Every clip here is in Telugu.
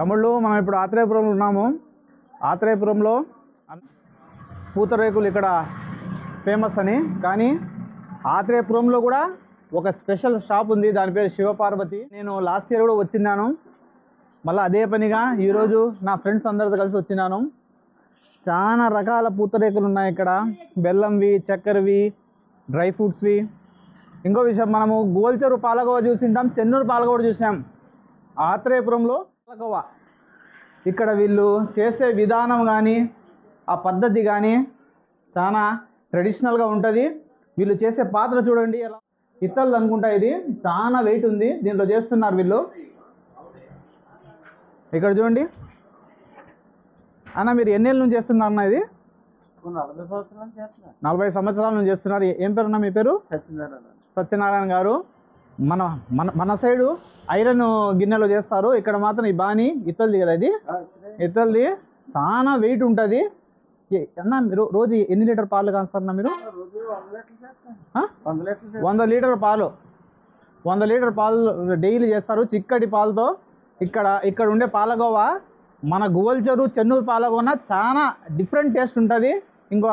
తమ్ముళ్ళు మనం ఇప్పుడు ఆత్రేయపురంలో ఉన్నాము. ఆత్రేయపురంలో పూతరేకులు ఇక్కడ ఫేమస్ అని, కానీ ఆత్రేయపురంలో కూడా ఒక స్పెషల్ షాప్ ఉంది, దాని పేరు శివపార్వతి. నేను లాస్ట్ ఇయర్ కూడా వచ్చినాను, మళ్ళీ అదే పనిగా ఈరోజు నా ఫ్రెండ్స్ అందరితో కలిసి వచ్చినాను. చాలా రకాల పూతరేకులు ఉన్నాయి ఇక్కడ, బెల్లంవి, చక్కెరవి, డ్రై ఫ్రూట్స్వి. ఇంకో విషయం, మనము గోల్చెరు పాలకోవా చూసింటాం, చెన్నూరు పాలకోవా చూసాం. ఆత్రేయపురంలో పాలకోవా ఇక్కడ వీళ్ళు చేసే విధానం కానీ ఆ పద్ధతి కానీ చాలా ట్రెడిషనల్గా ఉంటుంది. వీళ్ళు చేసే పాత్ర చూడండి, ఎలా ఇత్తలు అనుకుంటా, ఇది చాలా వెయిట్ ఉంది, దీంట్లో చేస్తున్నారు వీళ్ళు. ఇక్కడ చూడండి అన్న, మీరు ఎన్నేళ్ళ నుంచి చేస్తున్నారు అన్న? ఇది 40 సంవత్సరాల నుంచి చేస్తున్నారు. ఏం పేరు అన్న మీ పేరు? సత్యనారాయణ గారు. మన మన మన సైడు ఐరన్ గిన్నెలో చేస్తారు, ఇక్కడ మాత్రం ఈ బాని ఇత్తల్ది కదా, ఇది ఇత్తల్ది, చాలా వెయిట్ ఉంటుంది. అన్న మీరు రోజు ఎన్ని లీటర్ పాలు కాస్తారన్న మీరు? 100 లీటర్ పాలు, 100 లీటర్ పాలు డైలీ చేస్తారు చిక్కటి పాలతో. ఇక్కడ ఉండే పాలకోవా మన గోల్చెరు చెన్నూరు పాలకోవా చాలా డిఫరెంట్ టేస్ట్ ఉంటుంది. ఇంకో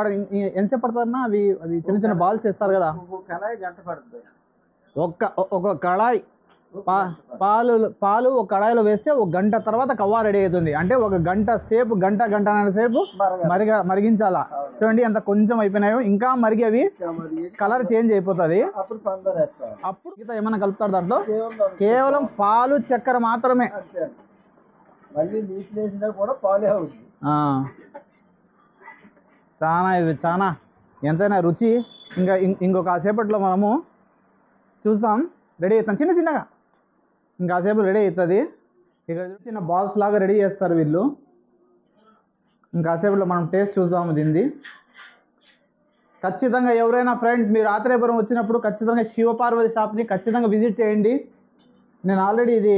ఎంతసేపు పడుతుందన్నా? అవి చిన్న చిన్న బాల్స్ చేస్తారు కదా, ఒక కడాయి పాలు ఒక కడాయిలో వేస్తే 1 గంట తర్వాత కవ్వా రెడీ అవుతుంది. అంటే 1 గంట సేపు, గంటన్నర సేపు మరిగించాలా. చూడండి ఎంత కొంచెం అయిపోయినాయో, ఇంకా మరిగి అవి కలర్ చేంజ్ అయిపోతుంది. అప్పుడు మిగతా ఏమైనా కలుపుతారు దాంట్లో? కేవలం పాలు చక్కెర మాత్రమే. చాలా ఎంతైనా రుచి. ఇంకొక సేపట్లో మనము చూస్తాం, రెడీ అవుతాం చిన్న చిన్నగా, ఇంకాసేపు రెడీ అవుతుంది. ఇక్కడ చిన్న బాల్స్ లాగా రెడీ చేస్తారు వీళ్ళు. ఇంకాసేపులో మనం టేస్ట్ చూద్దాము దీన్ని. ఖచ్చితంగా ఎవరైనా ఫ్రెండ్స్ మీరు ఆత్రేయపురం వచ్చినప్పుడు ఖచ్చితంగా శివపార్వతి షాప్ని ఖచ్చితంగా విజిట్ చేయండి. నేను ఆల్రెడీ ఇది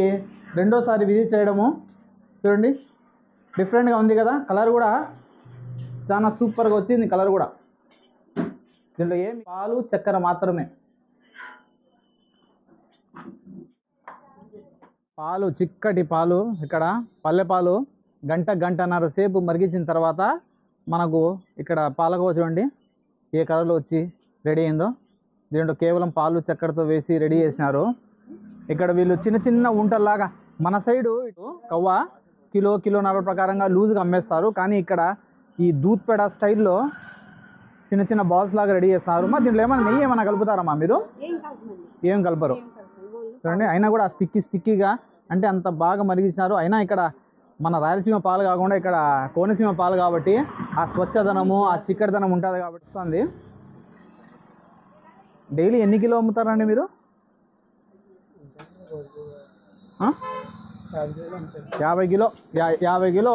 2వ సారి విజిట్ చేయడము. చూడండి డిఫరెంట్గా ఉంది కదా, కలర్ కూడా చాలా సూపర్గా వచ్చింది. కలర్ కూడా దీంట్లో ఏం పాలు చక్కెర మాత్రమే. పాలు చిక్కటి పాలు, ఇక్కడ పల్లె పాలు గంటన్నర సేపు మరిగించిన తర్వాత మనకు ఇక్కడ పాలకోవా చూడండి ఏ కలర్లో వచ్చి రెడీ అయిందో. దీంట్లో కేవలం పాలు చక్కెరతో వేసి రెడీ చేసినారు. ఇక్కడ వీళ్ళు చిన్న చిన్న ఉంటల్లాగా, మన సైడు కవ్వ కిలోన్నర ప్రకారంగా లూజ్గా అమ్మేస్తారు, కానీ ఇక్కడ ఈ దూద్ పేడ స్టైల్లో చిన్న చిన్న బాల్స్ లాగా రెడీ చేస్తారు. మరి దీంట్లో ఏమైనా నెయ్యి ఏమైనా కలుపుతారమ్మా మీరు? ఏం కలపరు చూడండి. అయినా కూడా స్టిక్కీగా, అంటే అంత బాగా మరిగించినారు. అయినా ఇక్కడ మన రాయలసీమ పాలు కాకుండా ఇక్కడ కోనసీమ పాలు కాబట్టి ఆ స్వచ్ఛదనము, ఆ చిక్కడిదనం ఉంటుంది కాబట్టి వస్తుంది. డైలీ ఎన్ని కిలో అమ్ముతారండి మీరు? 50 కిలో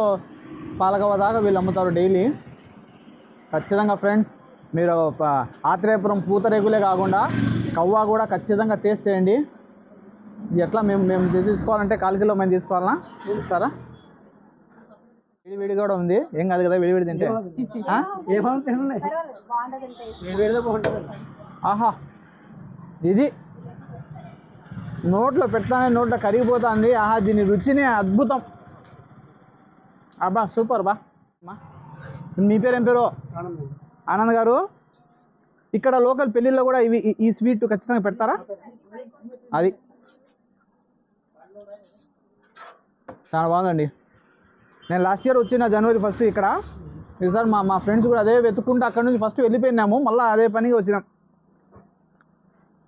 పాలకోవా దాకా వీళ్ళు అమ్ముతారు డైలీ. ఖచ్చితంగా ఫ్రెండ్స్ మీరు ఆత్రేయపురం పూతరేకులే కాకుండా కవ్వా కూడా ఖచ్చితంగా టేస్ట్ చేయండి. ఎట్లా మేము తీసుకోవాలంటే 1/4 కిలో మేము తీసుకోవాలన్నా చూపిస్తారా? విడివిడి కూడా ఉంది, ఏం కాదు కదా విడివిడి తింటే. ఆహా, ఇది నోట్లో పెడతానే నోట్లో కరిగిపోతుంది. ఆహా, దీని రుచినే అద్భుతం. అబ్బా సూపర్ బా. మీ పేరు ఏం పేరు? ఆనంద్ గారు. ఇక్కడ లోకల్ పెళ్ళిళ్ళలో కూడా ఈ స్వీట్ ఖచ్చితంగా పెడతారా? అది చాలా బాగుందండి. నేను లాస్ట్ ఇయర్ వచ్చిన జనవరి 1 ఇక్కడ. ఈసారి మా ఫ్రెండ్స్ కూడా అదే వెతుక్కుంటూ అక్కడ నుంచి ఫస్ట్ వెళ్ళిపోయినాము, మళ్ళీ అదే పనిగా వచ్చినాం.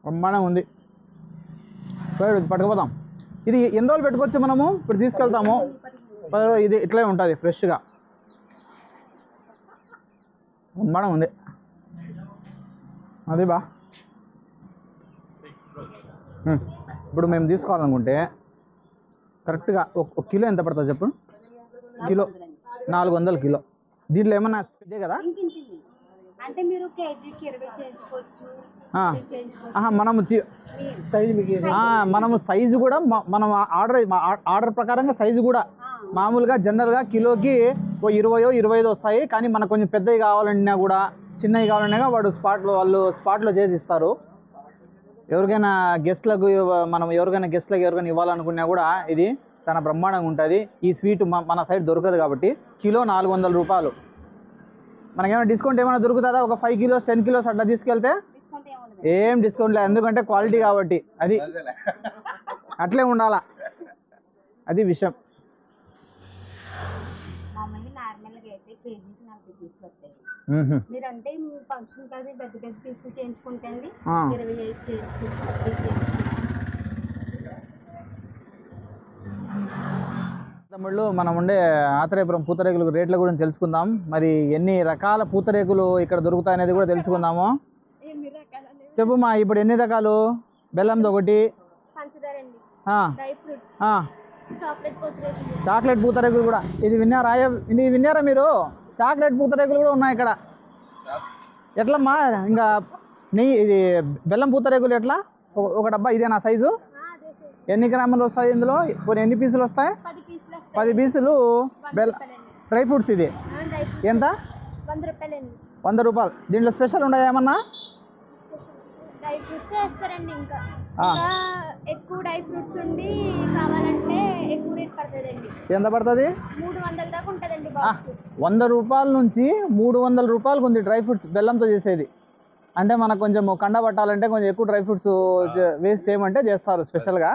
బ్రహ్మాండంగా ఉంది, పట్టుకుపోతాం. ఇది ఎన్ని రోజులు పెట్టుకోవచ్చు మనము? ఇప్పుడు తీసుకెళ్తాము, ఇది ఇట్లే ఉంటుంది ఫ్రెష్గా. బ్రహ్మాండంగా ఉంది అది బా. ఇప్పుడు మేము తీసుకోవాలనుకుంటే కరెక్ట్గా 1 కిలో ఎంత పడుతుంది చెప్పు? Kilo 400 kilo. దీంట్లో ఏమన్నా ఇదే కదా? మనము సైజు కూడా మనం ఆర్డర్ ప్రకారంగా సైజు కూడా మామూలుగా జనరల్గా కిలోకి 20-25 వస్తాయి, కానీ మనకు కొంచెం పెద్దవి కావాలన్నా కూడా చిన్నవి కావాలన్నా వాళ్ళు స్పాట్లో చేసి ఇస్తారు. ఎవరికైనా గెస్ట్లకు ఎవరికైనా ఇవ్వాలనుకున్నా కూడా ఇది చాలా బ్రహ్మాండంగా ఉంటుంది. ఈ స్వీట్ మన సైడ్ దొరకదు కాబట్టి కిలో 400 రూపాయలు. మనకేమైనా డిస్కౌంట్ ఏమైనా దొరుకుతుందా? ఒక 5 కిలోస్ 10 కిలోస్ అట్లా తీసుకెళ్తే ఏం డిస్కౌంట్ లేదు, ఎందుకంటే క్వాలిటీ కాబట్టి. అది అట్లే ఉండాలా, అది విషయం. మీరంటే ఫంక్షన్ అది పెద్ద పెద్ద పీసులు చేయించుకుంటే అండి 25 తమ్ముళ్ళు, మనం ఉండే ఆత్రేయపురం పూతరేకులు రేట్ల గురించి తెలుసుకుందాం. మరి ఎన్ని రకాల పూతరేకులు ఇక్కడ దొరుకుతాయి అనేది కూడా తెలుసుకుందాము. చెప్పుమా, ఇప్పుడు ఎన్ని రకాలు? బెల్లంది ఒకటి, చాక్లెట్ పూతరేకులు కూడా. ఇది విన్నారా మీరు? చాక్లెట్ పూతరేకులు కూడా ఉన్నాయి ఇక్కడ. ఎట్లమ్మా? ఇంకా ఇది బెల్లం పూతరేకులు ఎట్లా? ఒక డబ్బా ఇదే నా సైజు? ఎన్ని గ్రాములు వస్తాయి ఇందులో? కొన్ని ఎన్ని పీసులు వస్తాయి? 10 పీసులు డ్రై ఫ్రూట్స్. ఇది ఎంత? 100 రూపాయలు. దీంట్లో స్పెషల్ ఉన్నాయా ఏమన్నా? డ్రై ఫ్రూట్స్ వేస్తారండి. ఇంకా ఎక్కువ డ్రై ఫ్రూట్స్ ఉండి కావాలంటే ఎక్కువ రేట్ పడుతుందండి. ఎంత పడుతుంది? 300 దాకా ఉంటుందండి. 100 రూపాయల నుంచి 300 రూపాయలకు ఉంది డ్రై ఫ్రూట్స్ బెల్లంతో చేసేది. అంటే మనకు కొంచెం కండ పట్టాలంటే కొంచెం ఎక్కువ డ్రై ఫ్రూట్స్ వేస్ట్ చేయమంటే చేస్తారు స్పెషల్గా.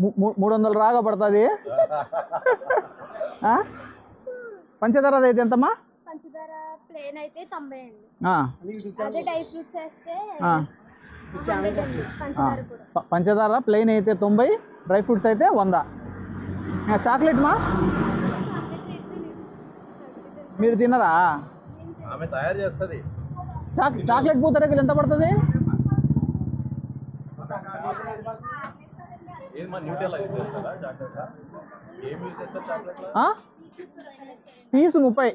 300 రాగా పడుతుంది. పంచదార అయితే ఎంతమ్మా? పంచదార ప్లేన్ అయితే 90 అండి. అదే డ్రై ఫ్రూట్స్ వేస్తే పంచదార ప్లెయిన్ అయితే 90, డ్రై ఫ్రూట్స్ అయితే 100. చాక్లెట్ మా మీరు తిన్నరా? తయారు చేస్తుంది. చాక్లెట్ పూతరేకులు ఎంత పడుతుంది? పీసు 30,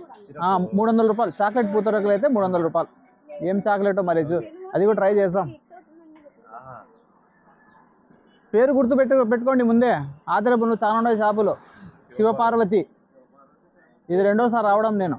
300 రూపాయలు. చాక్లెట్ పూతరేకులు అయితే 300 రూపాయలు. ఏం చాక్లెటో మరి, అది కూడా ట్రై చేద్దాం. పేరు పెట్టుకోండి ముందే. ఆత్రేయపురంలో చాలా ఉన్నాయి షాపులు. శివపార్వతి. ఇది 2వ సారి రావడం నేను.